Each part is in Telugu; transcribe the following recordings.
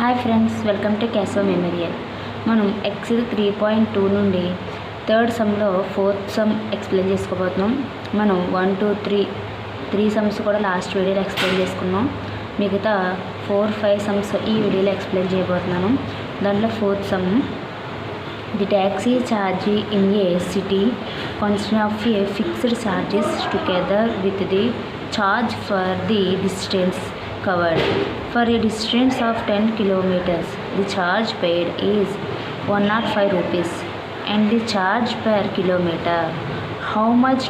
Hi friends, welcome to క్యాసో memorial. మనం ఎక్సైజ్ 3.2 నుండి థర్డ్ సమ్లో ఫోర్త్ సమ్ ఎక్స్ప్లెయిన్ చేసుకోబోతున్నాం. మనం 1, 2, 3 సమ్స్ కూడా లాస్ట్ వీడియోలో ఎక్స్ప్లెయిన్ చేసుకున్నాం. మిగతా 4, 5 సమ్స్ ఈ వీడియోలో ఎక్స్ప్లెయిన్ చేయబోతున్నాను. దాంట్లో fourth sum, the taxi charge in a city consisting of a fixed charges together with the charge for the distance covered. For a distance of 10 kilometers, the charge paid is 105 rupees and the charge per kilometer. How much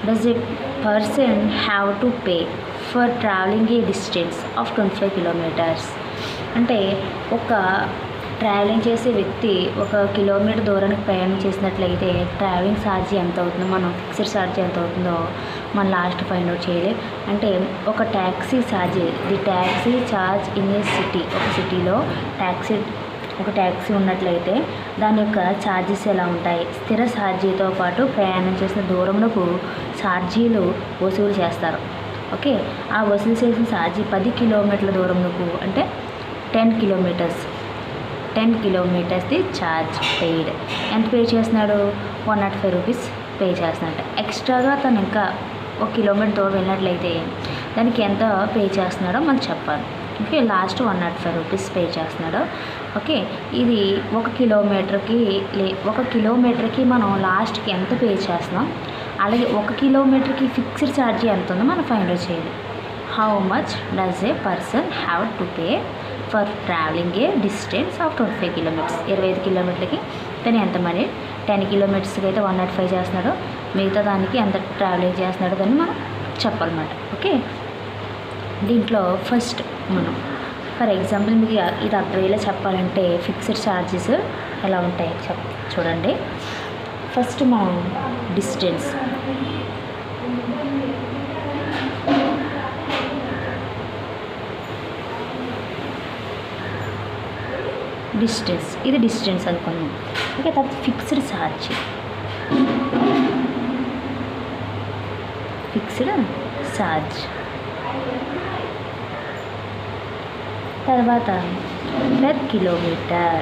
does a person have to pay for traveling a distance of 25 kilometers? అంటే ఒక ట్రావెలింగ్ చేసే వ్యక్తి 1 కిలోమీటర్ దూరానికి ప్రయాణం చేసినట్లయితే ట్రావెలింగ్ ఛార్జ్ ఎంత అవుతుందో, మనం ఫిక్స్డ్ ఛార్జ్ ఎంత అవుతుందో మనం లాస్ట్ ఫైండ్ అవుట్ చేయాలి. అంటే ఒక taxi charge, the taxi charge in a city, ఒక సిటీలో ఒక ట్యాక్సీ ఉన్నట్లయితే దాని యొక్క ఛార్జెస్ ఎలా ఉంటాయి? స్థిర ఛార్జీతో పాటు ప్రయాణం చేసిన దూరంలో ఛార్జీలు వసూలు చేస్తారు. ఓకే, ఆ వసూలు చేసిన ఛార్జీ 10 కిలోమీటర్ల దూరంలో అంటే 10 kilometers ది ఛార్జ్ పెయిడ్. ఎంత పే చేస్తున్నాడు? 105 రూపీస్ పే చేస్తున్నాడు. ఎక్స్ట్రాగా తను ఇంకా 1 కిలోమీటర్ దూరం వెళ్ళినట్లయితే దానికి ఎంత పే చేస్తున్నాడో మనం చెప్పాలి. ఓకే, లాస్ట్ 105 రూపీస్ పే చేస్తున్నాడు. ఓకే, ఇది 1 కిలోమీటర్కి మనం లాస్ట్కి ఎంత పే చేస్తున్నాం, అలాగే 1 కిలోమీటర్కి ఫిక్స్డ్ ఛార్జీ ఎంత ఉందో మనం ఫైండ్ అవుట్ చేయాలి. How much does A person have to pay for travelling a distance of 25 kilometres. 25 కిలోమీటర్లకి తను ఎంత మనీ, 10 కిలోమీటర్స్కి అయితే 105 చేస్తున్నాడు, మిగతా దానికి ఎంత ట్రావెలింగ్ చేస్తున్నాడు దాన్ని మనం చెప్పాలన్నమాట. ఓకే, దీంట్లో ఫస్ట్ మనం ఫర్ ఎగ్జాంపుల్ మీకు ఇది అర్థమయ్యేలా చెప్పాలంటే ఫిక్స్డ్ ఛార్జెస్ ఎలా ఉంటాయి చూడండి. ఫస్ట్ మనం డిస్టెన్స్ ఇది డిస్టెన్స్ అనుకున్నాం. ఓకే, తర్వాత ఫిక్స్డ్ ఛార్జ్, తర్వాత పర్ కిలోమీటర్,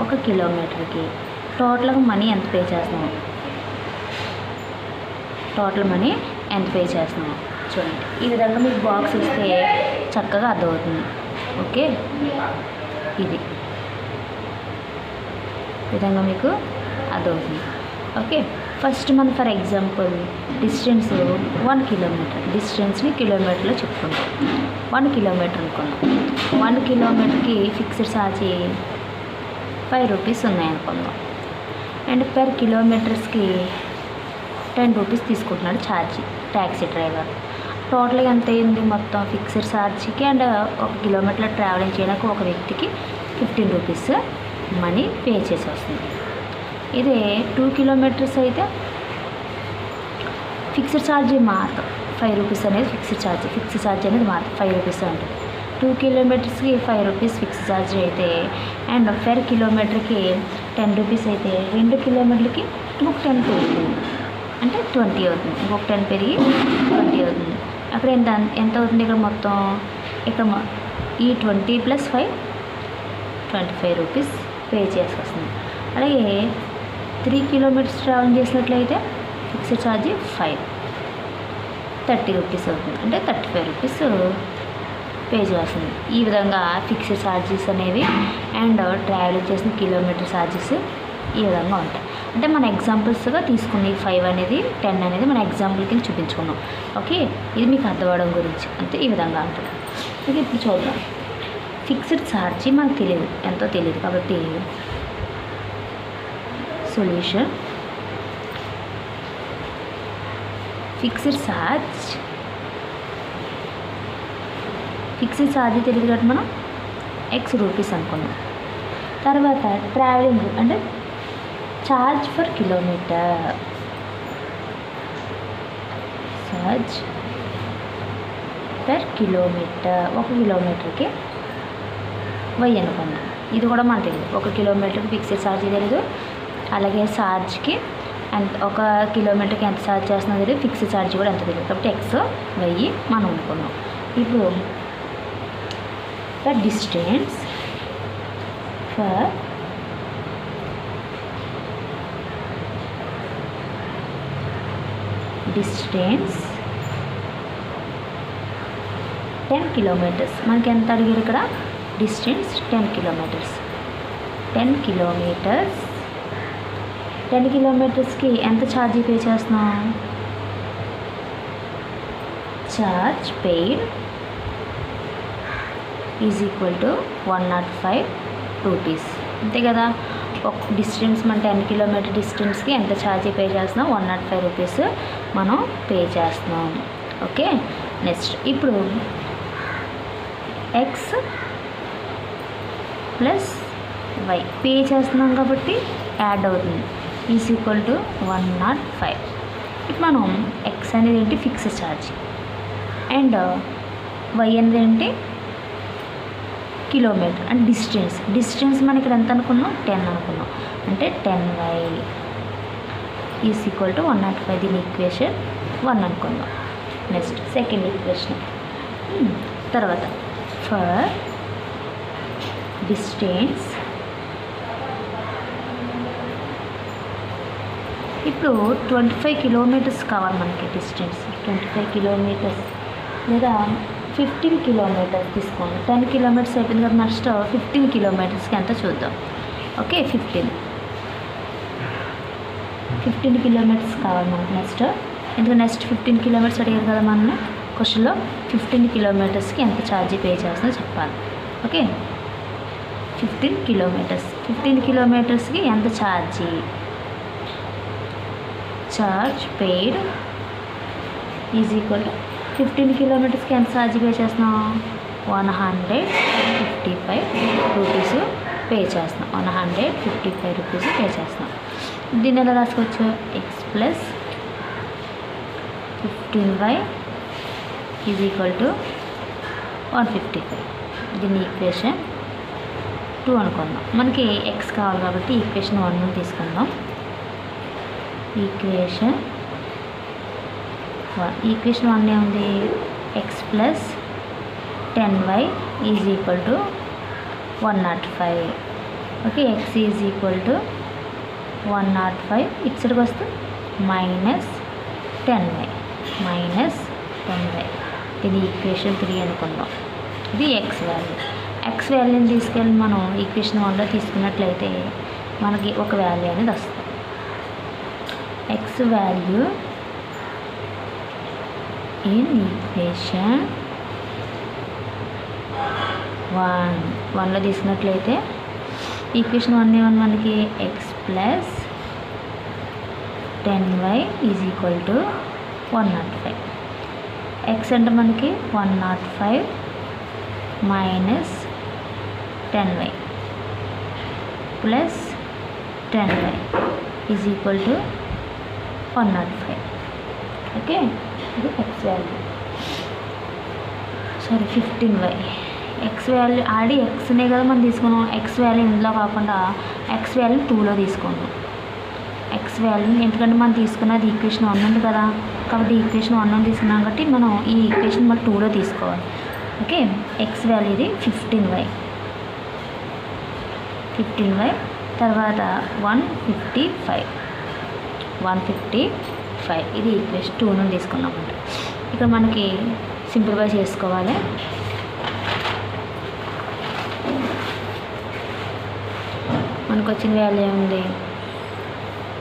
1 కిలోమీటర్కి టోటల్గా మనీ ఎంత పే చేస్తున్నాం, చూడండి. ఈ విధంగా మీకు బాక్స్ ఇస్తే చక్కగా అర్థమవుతుంది. ఓకే, ఇది విధంగా మీకు అర్థమవుతుంది. ఓకే, ఫస్ట్ మనం ఫర్ ఎగ్జాంపుల్ డిస్టెన్స్ 1 కిలోమీటర్, డిస్టెన్స్ని కిలోమీటర్లో చెప్పుకుంటాం. 1 కిలోమీటర్ అనుకున్నాం. 1 కిలోమీటర్కి ఫిక్స్డ్ ఛార్జ్ 5 రూపీస్ ఉన్నాయనుకుందాం. అండ్ పర్ కిలోమీటర్స్కి 10 రూపీస్ తీసుకుంటున్నాడు ఛార్జీ ట్యాక్సీ డ్రైవర్. టోటల్గా ఎంత అయింది మొత్తం ఫిక్స్డ్ ఛార్జీకి అండ్ 1 కిలోమీటర్ ట్రావెలింగ్ చేయడానికి ఒక వ్యక్తికి 15 రూపీస్ మనీ పే చేసి వస్తుంది. ఇదే 2 కిలోమీటర్స్ అయితే ఫిక్స్డ్ ఛార్జీ మాత్రం 5 రూపీస్ అనేది ఫిక్స్డ్ ఛార్జ్ అనేది మాత్రం 5 రూపీస్ ఉంటుంది. 2 కిలోమీటర్స్కి 5 రూపీస్ ఫిక్స్డ్ ఛార్జ్ అయితే అండ్ పర్ కిలోమీటర్కి 10 రూపీస్ అయితే 2 కిలోమీటర్లకి ఇంకొక 10 పెరుగుతుంది, అంటే 20 అవుతుంది. ఇంకొక 10 పెరిగి 20 అవుతుంది. అక్కడ ఎంత అవుతుంది? ఇక్కడ మొత్తం ఈ 20 + 5 25 రూపీస్ పే చేసి వస్తుంది. అలాగే 3 కిలోమీటర్స్ ట్రావెల్ చేసినట్లయితే ఫిక్స్డ్ ఛార్జీ 30 రూపీస్ అవుతుంది, అంటే 35 రూపీస్ పే చేస్తుంది. ఈ విధంగా ఫిక్స్డ్ ఛార్జెస్ అనేవి అండ్ ట్రావెలింగ్ చేసిన కిలోమీటర్ ఛార్జెస్ ఈ విధంగా ఉంటాయి. అంటే మన ఎగ్జాంపుల్స్గా తీసుకుని 5 అనేది 10 అనేది మన ఎగ్జాంపుల్ కింద చూపించుకున్నాం. ఓకే, ఇది మీకు అర్థమవడం గురించి అంతే. ఈ విధంగా ఉంటుంది. ఓకే, ఇప్పుడు చూద్దాం. ఫిక్స్డ్ ఛార్జీ మనకు తెలియదు, ఎంతో తెలియదు కాబట్టి సొల్యూషన్ ఫిక్స్డ్ ఛార్జీ తెలియదు కాబట్టి మనం X రూపీస్ అనుకున్నాం. తర్వాత ట్రావెలింగ్ అంటే charge for kilometre, charge per kilometre, 1 కిలోమీటర్కి Y అనుకున్నాం. ఇది కూడా మనకు తెలియదు. 1 కిలోమీటర్కి ఫిక్స్డ్ ఛార్జీ తెలియదు, అలాగే ఛార్జ్కి ఎంత 1 కిలోమీటర్కి ఎంత ఛార్జ్ చేస్తున్నది తెలియదు, ఫిక్స్డ్ ఛార్జ్ కూడా ఎంత తెలియదు. కాబట్టి X Y మనం అనుకున్నాం. ఇప్పుడు the distance for distance 10 kilometers. మనకి ఎంత అడిగారు ఇక్కడ? Distance 10 kilometers. 10 kilometers. 10 kilometersకి ఎంత ఛార్జ్ పే చేస్తున్నాం? Charge paid is equal to 105 rupees. అంతే కదా. ఒక డిస్టెన్స్ మన 10 kilometer డిస్టెన్స్కి ఎంత ఛార్జ్ పే చేస్తున్నాం? 105 రూపీస్ మనం పే చేస్తున్నాం. ఓకే. నెక్స్ట్ ఇప్పుడు ఎక్స్ ప్లస్ వై పే చేస్తున్నాం కాబట్టి యాడ్ అవుతుంది. Is equal to 105. ఇప్పుడు మనం ఎక్స్ అనేది ఏంటి? Fixed charge. అండ్ వై అనేది ఏంటి? కిలోమీటర్. అండ్ డిస్టెన్స్ మనం ఇక్కడ ఎంత అనుకున్నాం? 10 అనుకున్నాం. అంటే 10y ఈజ్ ఈక్వల్ టు 105. దీని ఈక్వేషన్ 1 అనుకుందాం. Next second equation. తర్వాత ఫర్ డిస్టెన్స్, ఇప్పుడు 25 kilometers కావాలి మనకి డిస్టెన్స్. 25 kilometers లేదా 15 kilometers తీసుకోండి. 10 kilometers అయిపోయింది కదా. నెక్స్ట్ 15 kilometersకి ఎంత చూద్దాం. ఓకే. 15 kilometers కావాలి మనకు నెక్స్ట్. ఎందుకంటే నెక్స్ట్ 15 kilometers అడిగారు కదా మన క్వశ్చన్లో. 15 kilometersకి ఎంత ఛార్జీ పే చేస్తుందో చెప్పాలి. ఓకే. 15 kilometers. 15 kilometersకి ఎంత charge? Charge paid is equal to 15 kilometersకి ఎంత ఛార్జ్ పే చేస్తున్నాం? 155 రూపీస్ పే చేస్తున్నాం. 155 రూపీస్ పే చేస్తున్నాం. దీన్ని ఎలా రాసుకోవచ్చు? X plus 15y is equal to 155. దీన్ని ఈక్వేషన్ 2 అనుకుందాం. మనకి ఎక్స్ కావాలి కాబట్టి ఈక్వేషన్ 1 తీసుకుందాం. ఈక్వేషన్ 1 ఏముంది? X plus 10y is equal to 105. Okay. X is equal to 105. ఇటు సైడ్కి వస్తే మైనస్ 10y. ఇది ఈక్వేషన్ 3 అనుకుందాం. ఇది ఎక్స్ వాల్యూ. ఎక్స్ వాల్యూని తీసుకెళ్ళి మనం ఈక్వేషన్ 1లో తీసుకున్నట్లయితే మనకి ఒక వాల్యూ అనేది వస్తుంది. ఎక్స్ వాల్యూ ఇన్ ఈక్వేషన్ 1లో తీసుకున్నట్లయితే ఈక్వేషన్ 1 ఏమన్నా మనకి x plus 10y is equal to 105. X అంటే మనకి 105 minus 10y plus 10y is equal to 105. Okay. ఇది x value. Sorry 15y. X value already ఎక్స్నే కదా మనం తీసుకున్నాం. ఎక్స్ వాల్యూ ఇందులో కాకుండా ఎక్స్ వాల్యూ 2లో తీసుకున్నాం. ఎక్స్ వాల్యూ ఎందుకంటే మనం తీసుకున్నది ఈక్వేషన్ 1 ఉంది కదా. కాబట్టి ఈక్వేషన్ 1 తీసుకున్నాం కాబట్టి మనం ఈ ఈక్వేషన్ మళ్ళీ 2లో తీసుకోవాలి. ఓకే. ఎక్స్ వాల్యూ ఇది 15y. తర్వాత 155 ఇది ఈక్వేషన్ 2 నుండి తీసుకున్నామంట. ఇక్కడ మనకి సింప్లిఫై చేసుకోవాలి. మనకు వచ్చిన వాల్యూ ఏముంది?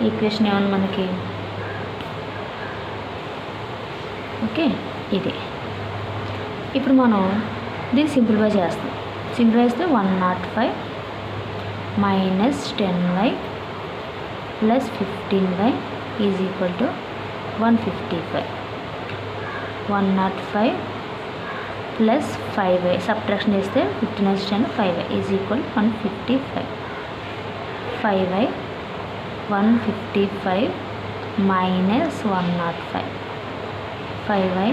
ఈక్వేషన్ ఏమన్నా మనకి ఓకే ఇది. ఇప్పుడు మనం దీన్ని సింప్లిఫై చేస్తాం. సింప్లిఫై చేస్తే 105 minus 10y plus 15y is equal to 155. 105 plus 5y subtraction చేస్తే 15 10 5y is equal 155. 5y 155 minus 105. 5y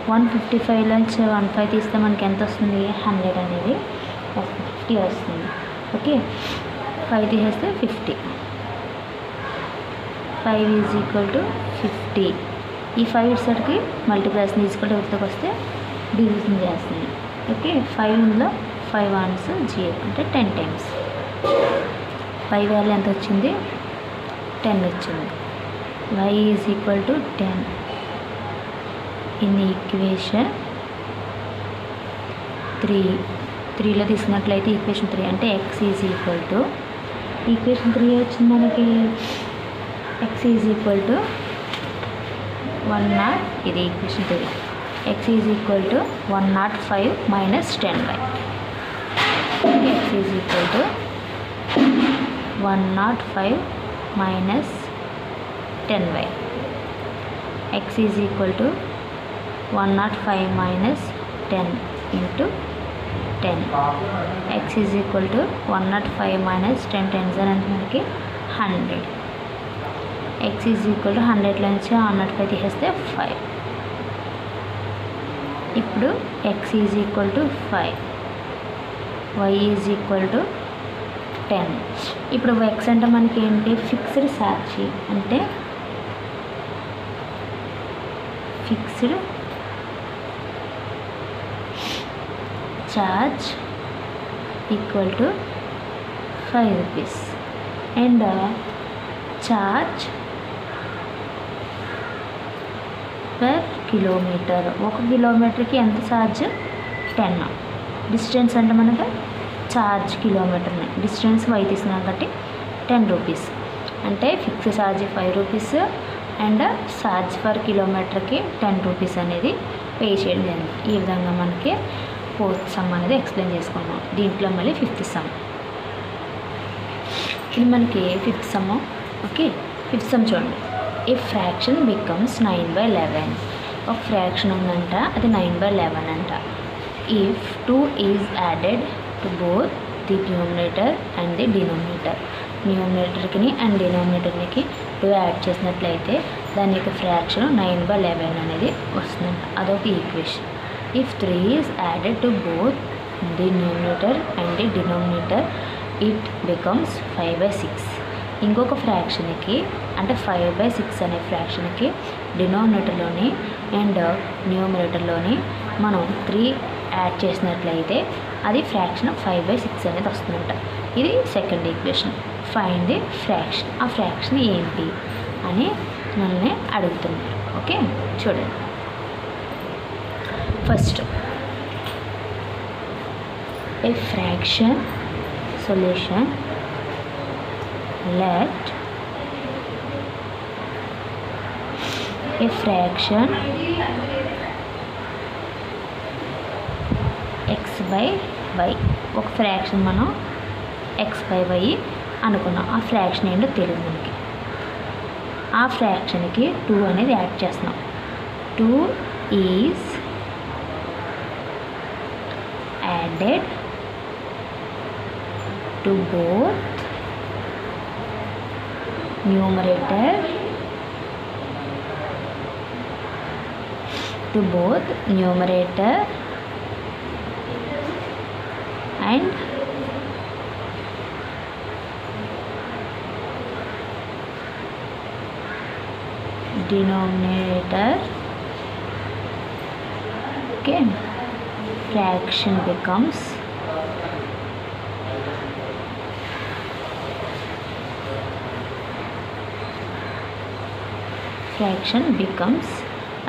155లోంచి 15 తీస్తే మనకి ఎంత వస్తుంది? 100 అనేది 50 వస్తుంది. ఓకే. 5 తీసేస్తే 50. 5 ఈజ్ ఈక్వల్ టు 50. ఈ 5 ఇట్సరికి మల్టిప్లైషన్ ఈక్వల్ టు వస్తే డివిజన్ చేస్తుంది. ఓకే. 5 ఇందులో 5 1s 0 అంటే 10 times. y వాల్యూ ఎంత వచ్చింది? 10 వచ్చింది. y is equal to 10 in equation 3లో తీసుకున్నట్లయితే ఈక్వేషన్ 3 అంటే x is equal to equation 3 వచ్చింది మనకి. x ఈజ్ ఈక్వల్ టు 1 ఇది equation 3. x is equal to 105 minus 10y. x is equal to 105 minus 10y. x is equal to 105 minus 10 into 10. x is equal to 105 minus 10 10 అంటే మనకి 100. x ఈజ్ ఈక్వల్ టు 100లో నుంచి 105 తీసేస్తే 5. ఇప్పుడు x is equal to 5, y is equal to 10. ఇప్పుడు x అంటే మనకి ఏంటి? Fixed charge. అంటే fixed charge equal to 5 rupees and charge per kilometre. 1 కిలోమీటర్కి ఎంత ఛార్జ్? 10. డిస్టెన్స్ అంటే మనకు ఛార్జ్ కిలోమీటర్ని, డిస్టెన్స్ y తీసుకున్నాం కాబట్టి 10 rupees. అంటే fix charge 5 rupees and charge per కిలోమీటర్కి 10 rupees అనేది పే చేయడం జరిగింది. ఈ విధంగా మనకి 4th సమ్ అనేది ఎక్స్ప్లెయిన్ చేసుకున్నాం. దీంట్లో మళ్ళీ 5th సమ్. ఇది మనకి 5th some. Okay, 5th sum చూడండి. A fraction becomes 9/11. ఒక ఫ్రాక్షన్ ఉందంట, అది 9/11 అంట. If 2 is added to both the numerator and the denominator. న్యూమరేటర్కి అండ్ డినోమినేటర్కి 2 యాడ్ చేసినట్లయితే దాని యొక్క ఫ్రాక్షన్ 9/11 అనేది వస్తుందంట. అదొక equation. If 3 is added to both the numerator and the denominator it becomes 5/6. ఇంకొక ఫ్రాక్షన్కి అంటే 5/6 అనే ఫ్రాక్షన్కి డినోమినేటర్లోని అండ్ న్యూమరేటర్లోని మనం 3 యాడ్ చేసినట్లయితే అది ఫ్రాక్షన్ 5/6 అనేది వస్తుందంట. ఇది second equation. Find the fraction. ఆ ఫ్రాక్షన్ ఏంటి అని మనల్ని అడుగుతున్నారు. ఓకే, చూడండి. First A fraction solution. Let a fraction x by y. ఒక ఫ్రాక్షన్ మనం x by y అనుకున్నాం. ఆ ఫ్రాక్షన్ ఏంటో తెలియదు మనకి. ఆ ఫ్రాక్షన్కి 2 అనేది యాడ్ చేస్తున్నాం. 2 is added to both numerator and denominator. Okay, fraction becomes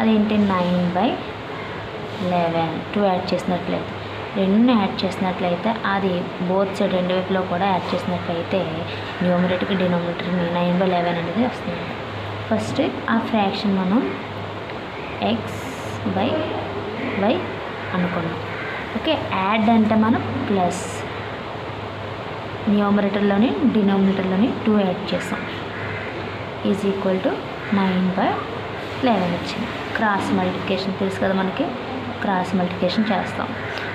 అదేంటి 9/11. 2 యాడ్ చేసినట్లయితే, 2 యాడ్ చేసినట్లయితే అది బోత్ సైడ్ రెండు వైపులో కూడా యాడ్ చేసినట్లయితే న్యూమరేటర్కి డినోమినేటర్కి 9/11 అనేది వస్తుంది. ఫస్ట్ ఆ ఫ్రాక్షన్ మనం x by y అనుకున్నాం. ఓకే, యాడ్ అంటే మనం ప్లస్ న్యూమరేటర్లోని డినోమినేటర్లోని 2 యాడ్ చేస్తాం. ఈజ్ ఈక్వల్ టు 9/11 వచ్చింది. క్రాస్ మల్టిప్లికేషన్ తెలుసు కదా మనకి. క్రాస్ మల్టిప్లికేషన్ చేస్తాం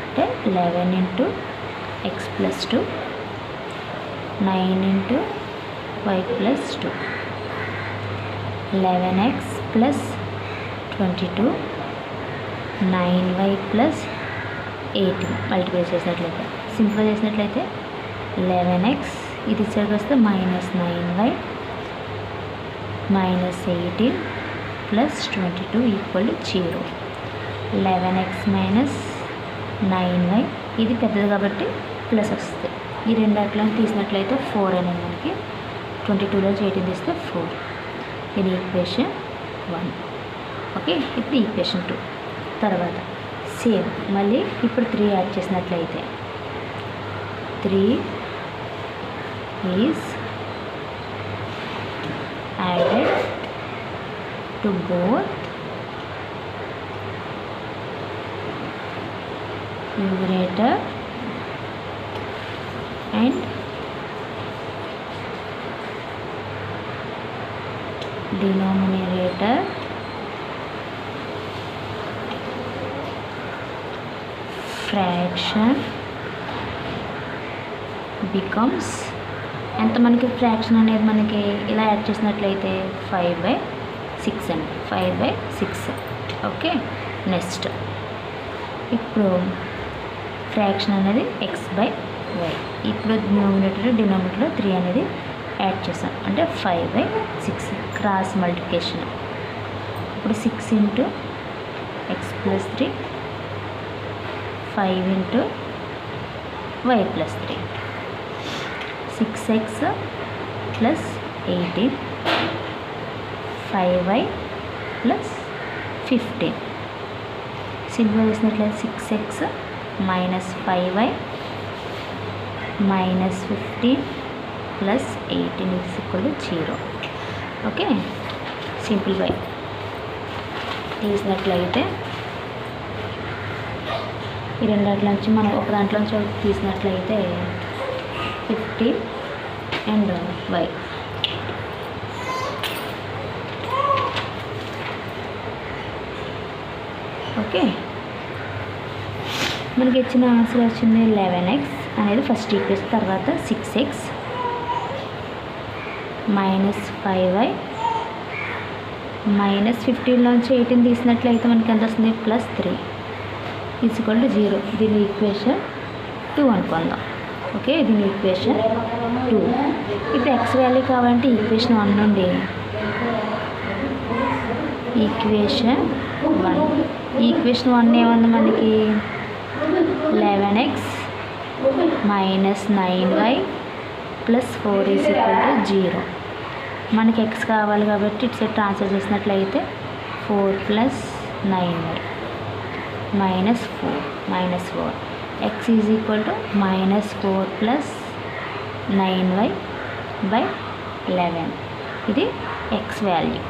అంటే 11 × x + 2, 9 × y + 2, 11x + 22, 9y + 18 multiply చేసినట్లయితే, సింప్లిఫై చేసినట్లయితే 11x ఇది ఇచ్చరికి వస్తే -9y -18 + 22 = 0. 11x - 9y ఇది పెద్దది కాబట్టి ప్లస్ వస్తుంది. ఈ రెండు అట్లా తీసినట్లయితే 4 అనేది మనకి 22లో 18 తీస్తే 4. ఇది ఈక్వేషన్ 1. ఓకే, ఇప్పుడు ఈక్వేషన్ 2. తర్వాత సేమ్ మళ్ళీ ఇప్పుడు 3 యాడ్ చేసినట్లయితే 3 is added to both numerator and denominator fraction becomes ఎంత మనకి ఫ్రాక్షన్ అనేది మనకి ఇలా యాడ్ చేసినట్లయితే 5/6 అండి. 5/6. ఓకే, నెక్స్ట్ ఇప్పుడు ఫ్రాక్షన్ అనేది x/y. ఇప్పుడు డినామినేటర్ 3 అనేది యాడ్ చేసాం అంటే 5/6 క్రాస్ మల్టిప్లికేషన్. ఇప్పుడు 6 into x plus 3, 5 into y plus 3, 6x plus 18, 5y plus 15. Simplify చేసినట్లయితే 6x minus 5y minus 15 plus 18 is equal to 0. Okay, simplify తీసినట్లయితే ఈ రెండు దాంట్లో నుంచి మనం ఒక దాంట్లో నుంచి తీసినట్లయితే 50 అండ్ y. ఓకే, మనకి ఇచ్చిన ఆన్సర్ వచ్చింది 11x అనేది ఫస్ట్ ఈక్వేషన్. తర్వాత 6x మైనస్ 5y మైనస్ 15లోంచి 18 తీసినట్లయితే మనకి ఎంత వస్తుంది ప్లస్ 3 ఈజ్ ఈక్వల్ టు 0. దీని ఈక్వేషన్ 2 అనుకుందాం. ఓకే, దీని ఈక్వేషన్ 2. ఇప్పుడు ఎక్స్ వాల్యూ కావాలంటే ఈక్వేషన్ 1 నుండి ఈక్వేషన్ 1. ఈక్వేషన్ 1 ఏమన్నా మనకి 11x minus 9y plus 4 is equal to 0. మనకి ఎక్స్ కావాలి కాబట్టి ఇటు సైడ్ ట్రాన్స్ఫర్ చేసినట్లయితే 4 plus 9y minus 4 X is equal to minus 4 plus 9y by 11. ఇది x value.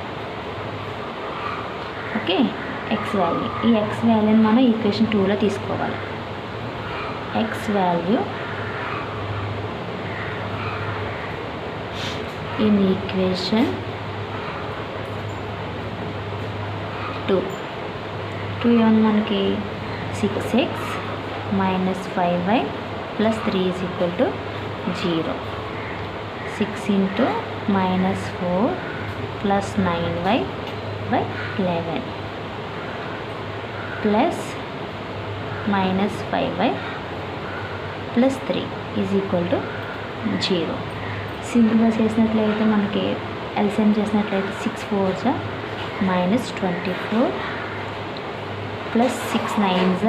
Okay, X value. ఈ ఎక్స్ వాల్యూని మనం ఈక్వేషన్ 2లో తీసుకోవాలి. ఎక్స్ వాల్యూ ఇన్ ఈక్వేషన్ 2 ఏమన్నా మనకి 6x minus 5y plus 3 is equal to 0. 6 into minus 4 plus 9y by 11 plus minus 5y plus 3 is equal to 0. సింపుల్గా చేసినట్లయితే మనకి ఎల్సిఎం చేసినట్లయితే 6 4s minus 24 plus 6 9s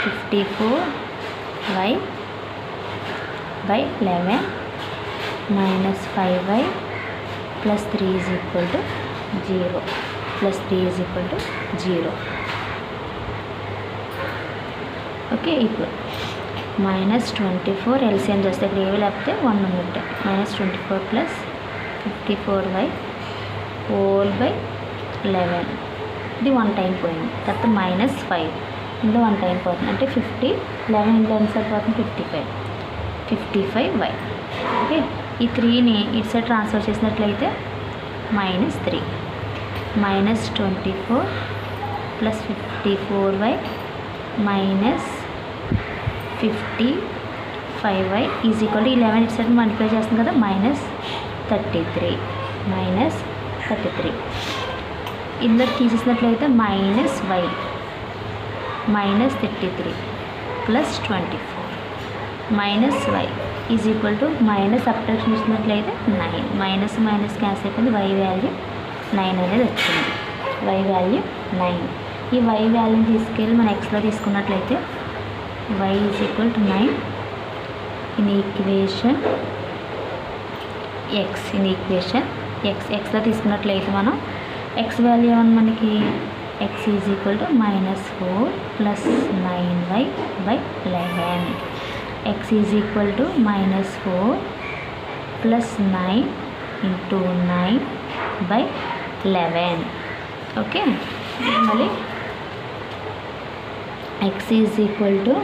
54y by 11 minus 5y plus 3 is equal to 0. Plus 3 is equal to 0. Okay, ఇప్పుడు మైనస్ 24 ఎల్సిఎం చేస్తే ఇక్కడ ఏవి లేకపోతే 1 ఉన్నట్టే. Minus 24 plus 54y whole by 11. ఇది 1 టైం పోయింది. తర్వాత మైనస్ 5 ఇందులో 1 టైం పోతుంది అంటే 50. 11 ఇందులో ఎన్సర్ పోతుంది 55y. ఓకే, ఈ 3ని ఇటు సైడ్ ట్రాన్స్ఫర్ చేసినట్లయితే minus 3 minus 24 plus 54y minus 55y is equal to 11 ఇటు సైడ్ మల్టిప్లై చేస్తుంది కదా మైనస్ 33 ఇందులో తీసేసినట్లయితే minus y minus 33 plus 24 minus y is equal to minus subtraction ఇచ్చినట్లయితే 9. మైనస్ మైనస్ క్యాన్సిల్ అయిపోయింది. y వాల్యూ 9 అనేది వచ్చింది. y value 9. ఈ y వాల్యూని తీసుకెళ్ళి మనం ఎక్స్లో తీసుకున్నట్లయితే y is equal to 9 in equation X. In equation ఎక్స్లో తీసుకున్నట్లయితే మనం ఎక్స్ వాల్యూ ఏమన్నా మనకి x is equal to -4 + 9y / 11. X is equal to -4 + 9 × 9 / 11. Okay, మళ్ళీ x is equal to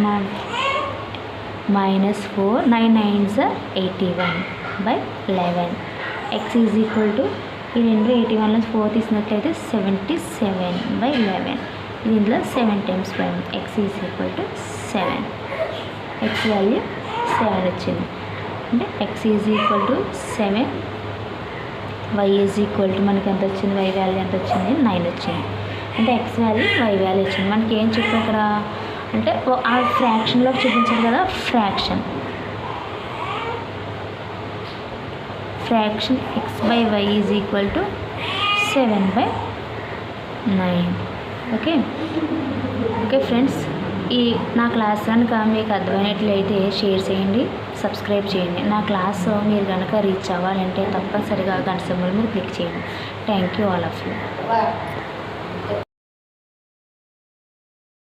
-4 9 9s 81 / 11. X is equal to ఈ రెండు 81లో 4 తీసినట్లయితే 77 / 11. దీంట్లో 7 times 5 x is equal to 7. X value 7 వచ్చింది. అంటే x is equal to 7, y is equal to మనకి ఎంత వచ్చింది, వై వాల్యూ ఎంత వచ్చింది, 9 వచ్చింది. అంటే ఎక్స్ వాల్యూ వై వాల్యూ వచ్చింది. మనకి ఏం చెప్పారు ఇక్కడ అంటే ఆ ఫ్రాక్షన్లో చూపించారు కదా, fraction x/y is equal to 7/9. Okay friends, ఈ నా క్లాస్ కనుక మీకు అర్థమైనట్లయితే షేర్ చేయండి, సబ్స్క్రైబ్ చేయండి. నా క్లాస్ మీరు కనుక రీచ్ అవ్వాలంటే తప్పనిసరిగా గంట సింబల్ మీద క్లిక్ చేయండి. Thank you all of you.